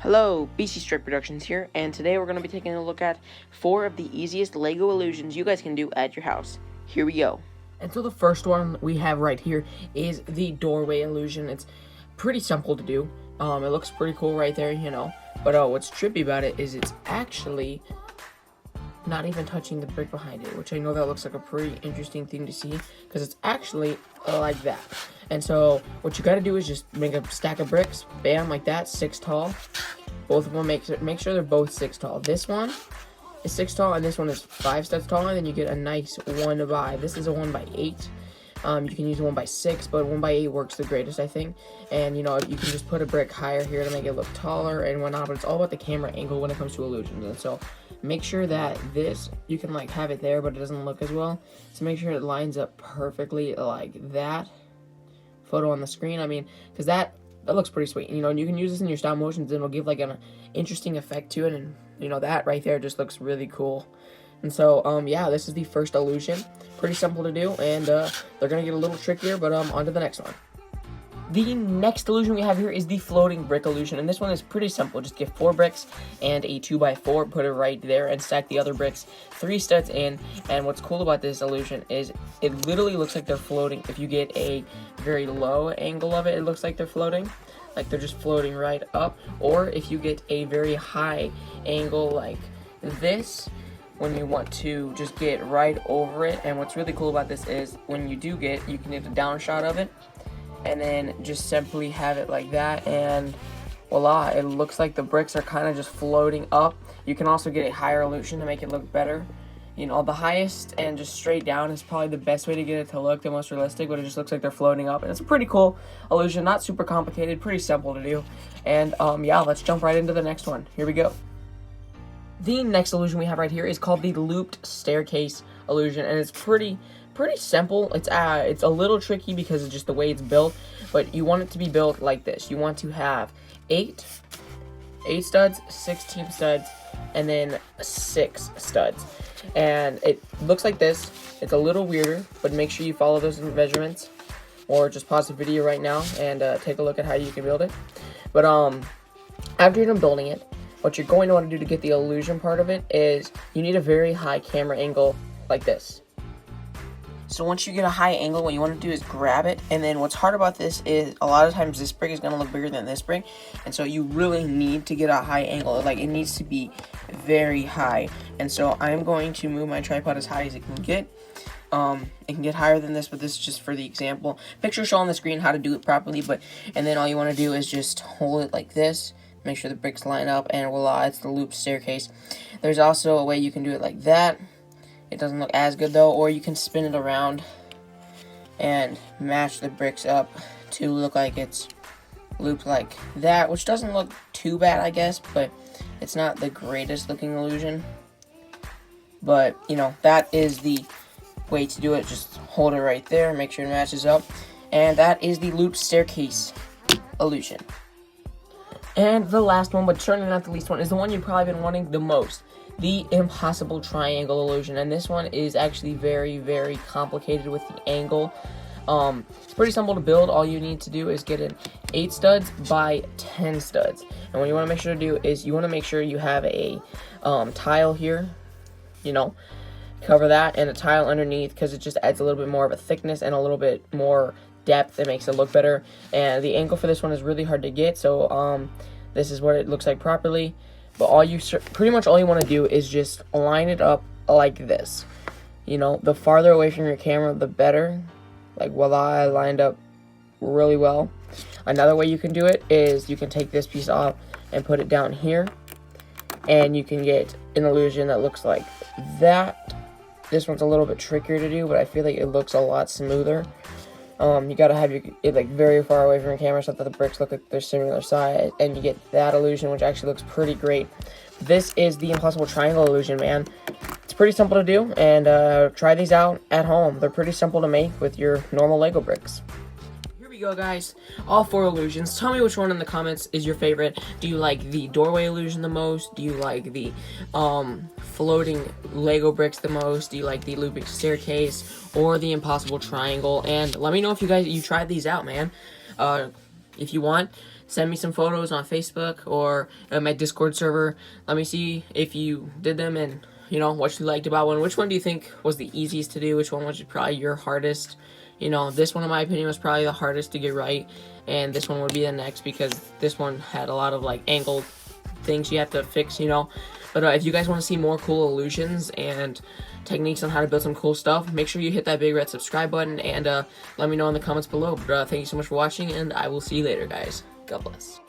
Hello, BCStrike Productions here, and today we're going to be taking a look at 4 of the easiest LEGO illusions you guys can do at your house. Here we go. And so the first one we have right here is the doorway illusion. It's pretty simple to do. It looks pretty cool right there, But what's trippy about it is it's actually not even touching the brick behind it, which I know that looks like a pretty interesting thing to see because it's actually like that. And so what you got to do is just make a stack of bricks, bam, like that, 6 tall. Both of them make sure they're both 6 tall. This one is 6 tall and this one is 5 studs tall, and then you get a nice 1 by. This is a 1 by 8. You can use a 1 by 6, but 1 by 8 works the greatest, I think. And you can just put a brick higher here to make it look taller and whatnot, but it's all about the camera angle when it comes to illusions. And so make sure that this, you can like have it there, but it doesn't look as well. So make sure it lines up perfectly like that photo on the screen. I mean, because that looks pretty sweet. And you can use this in your stop motions and it'll give like an interesting effect to it. And that right there just looks really cool. And so, yeah, this is the first illusion. Pretty simple to do, and they're going to get a little trickier, but on to the next one. The next illusion we have here is the floating brick illusion, and this one is pretty simple. Just get 4 bricks and a 2 by 4, put it right there, and stack the other bricks 3 studs in. And what's cool about this illusion is it literally looks like they're floating. If you get a very low angle of it, it looks like they're floating. Like they're just floating right up. Or if you get a very high angle like this, when you want to just get right over it. And what's really cool about this is when you do you can get a down shot of it and then just simply have it like that, and voila, it looks like the bricks are kind of just floating up. You can also get a higher illusion to make it look better. The highest and just straight down is probably the best way to get it to look the most realistic, but it just looks like they're floating up. And it's a pretty cool illusion, not super complicated, pretty simple to do. And yeah, let's jump right into the next one. Here we go. The next illusion we have right here is called the looped staircase illusion, and it's pretty simple. It's a little tricky because of just the way it's built, but you want it to be built like this. You want to have 8 studs, 16 studs, and then 6 studs. And it looks like this. It's a little weirder, but make sure you follow those measurements, or just pause the video right now and take a look at how you can build it. But after you're done building it, what you're going to want to do to get the illusion part of it is you need a very high camera angle like this. So once you get a high angle, what you want to do is grab it. And then what's hard about this is a lot of times this brick is going to look bigger than this brick. And so you really need to get a high angle. Like it needs to be very high. And so I'm going to move my tripod as high as it can get. It can get higher than this, but this is just for the example. Picture show on the screen how to do it properly. And then all you want to do is just hold it like this. Make sure the bricks line up, and voila, it's the loop staircase. There's also a way you can do it like that. It doesn't look as good though, or you can spin it around and match the bricks up to look like it's looped like that, which doesn't look too bad, I guess, but it's not the greatest looking illusion. But, that is the way to do it. Just hold it right there, make sure it matches up, and that is the looped staircase illusion. And the last one, but certainly not the least one, is the one you've probably been wanting the most. The impossible triangle illusion. And this one is actually very, very complicated with the angle. It's pretty simple to build. All you need to do is get an 8 studs by 10 studs. And what you want to make sure to do is you want to make sure you have a tile here, cover that, and a tile underneath, because it just adds a little bit more of a thickness and a little bit more depth. It makes it look better. And the angle for this one is really hard to get, so this is what it looks like properly. But pretty much all you want to do is just line it up like this. The farther away from your camera, the better. Like voila, I lined up really well. Another way you can do it is you can take this piece off and put it down here, and you can get an illusion that looks like that. This one's a little bit trickier to do, but I feel like it looks a lot smoother. You gotta have it like very far away from your camera so that the bricks look like they're similar size, and you get that illusion, which actually looks pretty great. This is the impossible triangle illusion, man. It's pretty simple to do, and try these out at home. They're pretty simple to make with your normal Lego bricks. Here we go, guys. All 4 illusions. Tell me which one in the comments is your favorite. Do you like the doorway illusion the most? Do you like the floating Lego bricks the most? Do you like the looping staircase or the impossible triangle? And let me know if you tried these out, man. If you want, send me some photos on Facebook or my Discord server. Let me see if you did them and what you liked about one. Which one do you think was the easiest to do? Which one was probably your hardest? This one in my opinion was probably the hardest to get right, and this one would be the next because this one had a lot of like angled things you have to fix, But if you guys want to see more cool illusions and techniques on how to build some cool stuff, make sure you hit that big red subscribe button and let me know in the comments below. But thank you so much for watching, and I will see you later, guys. God bless.